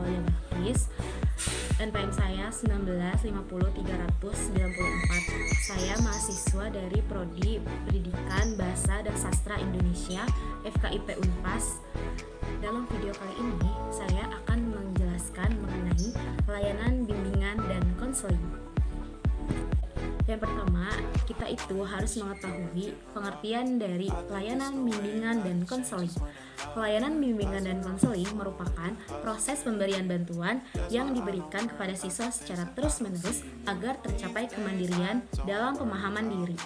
Aulia Bahris. NPM saya 1950394. Saya mahasiswa dari Prodi Pendidikan Bahasa dan Sastra Indonesia FKIP Unpas. Dalam video kali ini saya akan menjelaskan mengenai layanan bimbingan dan konseling. Yang pertama, kita itu harus mengetahui pengertian dari layanan bimbingan dan konseling. Pelayanan bimbingan dan konseling merupakan proses pemberian bantuan yang diberikan kepada siswa secara terus-menerus agar tercapai kemandirian dalam pemahaman diri,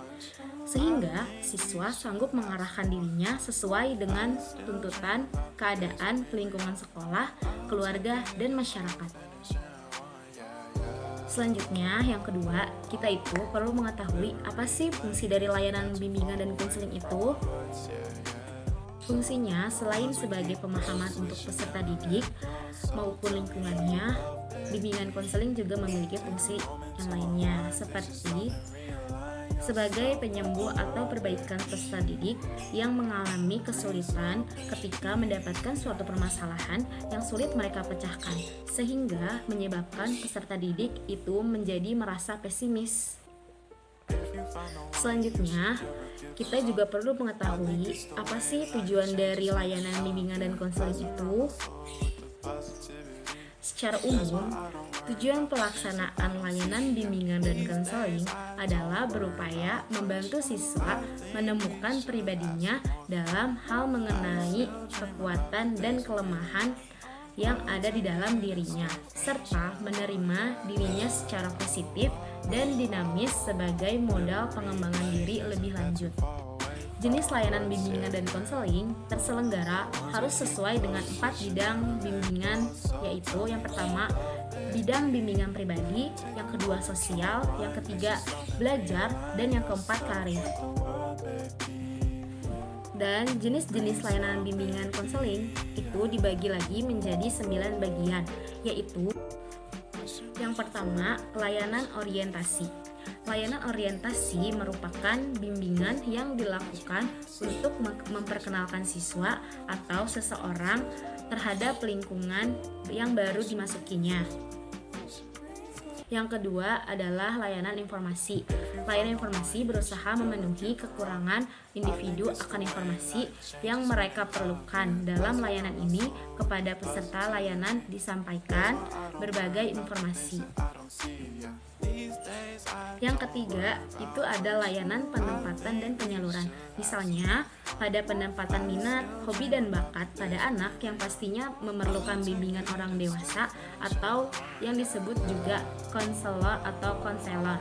sehingga siswa sanggup mengarahkan dirinya sesuai dengan tuntutan, keadaan, lingkungan sekolah, keluarga, dan masyarakat. Selanjutnya, yang kedua, kita itu perlu mengetahui apa sih fungsi dari layanan bimbingan dan konseling itu. Fungsinya selain sebagai pemahaman untuk peserta didik maupun lingkungannya, bimbingan konseling juga memiliki fungsi yang lainnya seperti sebagai penyembuh atau perbaikan peserta didik yang mengalami kesulitan ketika mendapatkan suatu permasalahan yang sulit mereka pecahkan, sehingga menyebabkan peserta didik itu menjadi merasa pesimis. Selanjutnya, kita juga perlu mengetahui apa sih tujuan dari layanan bimbingan dan konseling itu. Secara umum, tujuan pelaksanaan layanan bimbingan dan konseling adalah berupaya membantu siswa menemukan pribadinya dalam hal mengenai kekuatan dan kelemahan yang ada di dalam dirinya, serta menerima dirinya secara positif dan dinamis sebagai modal pengembangan diri lebih lanjut. Jenis layanan bimbingan dan konseling terselenggara harus sesuai dengan 4 bidang bimbingan, yaitu yang pertama, bidang bimbingan pribadi, yang kedua sosial, yang ketiga belajar, dan yang keempat karir. Dan jenis-jenis layanan bimbingan konseling itu dibagi lagi menjadi 9 bagian, yaitu yang pertama, layanan orientasi. Layanan orientasi merupakan bimbingan yang dilakukan untuk memperkenalkan siswa atau seseorang terhadap lingkungan yang baru dimasukinya. Yang kedua adalah layanan informasi. Layanan informasi berusaha memenuhi kekurangan individu akan informasi yang mereka perlukan. Dalam layanan ini, kepada peserta layanan disampaikan berbagai informasi. Yang ketiga, itu ada layanan penempatan dan penyaluran. Misalnya, pada penempatan minat, hobi, dan bakat pada anak yang pastinya memerlukan bimbingan orang dewasa atau yang disebut juga konselor atau konselor.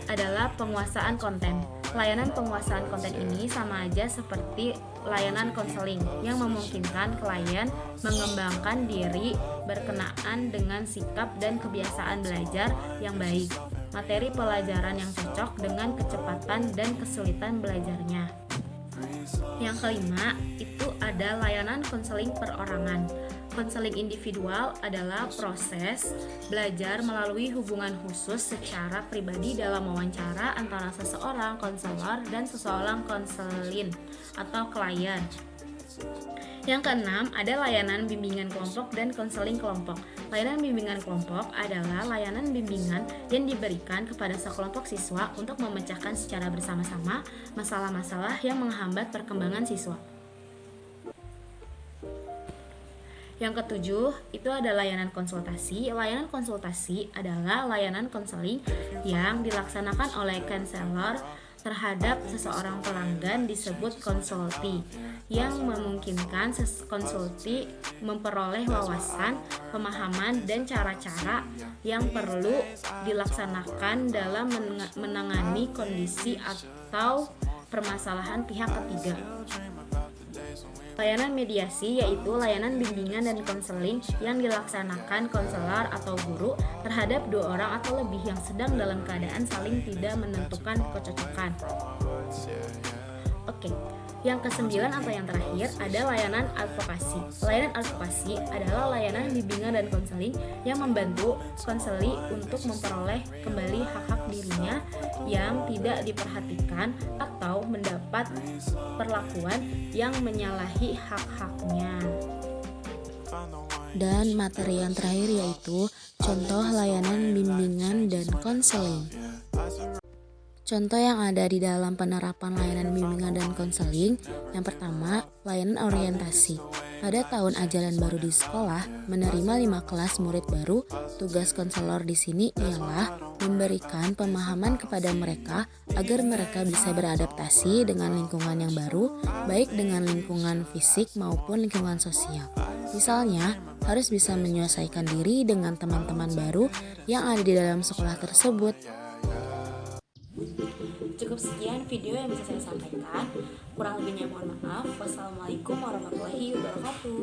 Adalah penguasaan konten. Layanan penguasaan konten ini sama aja seperti layanan konseling yang memungkinkan klien mengembangkan diri berkenaan dengan sikap dan kebiasaan belajar yang baik, materi pelajaran yang cocok dengan kecepatan dan kesulitan belajarnya. Yang kelima, itu ada layanan konseling perorangan. Konseling individual adalah proses belajar melalui hubungan khusus secara pribadi dalam wawancara antara seseorang konselor dan seseorang konselin atau klien. Yang keenam, ada layanan bimbingan kelompok dan konseling kelompok. Layanan bimbingan kelompok adalah layanan bimbingan yang diberikan kepada sekelompok siswa untuk memecahkan secara bersama-sama masalah-masalah yang menghambat perkembangan siswa. Yang ketujuh, itu ada layanan konsultasi. Layanan konsultasi adalah layanan konseling yang dilaksanakan oleh konselor terhadap seseorang pelanggan disebut konsulti, yang memungkinkan konsulti memperoleh wawasan, pemahaman, dan cara-cara yang perlu dilaksanakan dalam menangani kondisi atau permasalahan pihak ketiga. Layanan mediasi yaitu layanan bimbingan dan konseling yang dilaksanakan konselor atau guru terhadap 2 orang atau lebih yang sedang dalam keadaan saling tidak menentukan kecocokan. Oke, yang kesembilan atau yang terakhir ada layanan advokasi. Layanan advokasi adalah layanan bimbingan dan konseling yang membantu konseli untuk memperoleh kembali hak-hak dirinya yang tidak diperhatikan atau mendapat perlakuan yang menyalahi hak-haknya. Dan materi yang terakhir yaitu contoh layanan bimbingan dan konseling. Contoh yang ada di dalam penerapan layanan bimbingan dan konseling, yang pertama, layanan orientasi. Pada tahun ajaran baru di sekolah, menerima 5 kelas murid baru, tugas konselor di sini ialah memberikan pemahaman kepada mereka agar mereka bisa beradaptasi dengan lingkungan yang baru, baik dengan lingkungan fisik maupun lingkungan sosial. Misalnya, harus bisa menyesuaikan diri dengan teman-teman baru yang ada di dalam sekolah tersebut. Cukup sekian video yang bisa saya sampaikan. Kurang lebihnya mohon maaf. Wassalamualaikum warahmatullahi wabarakatuh.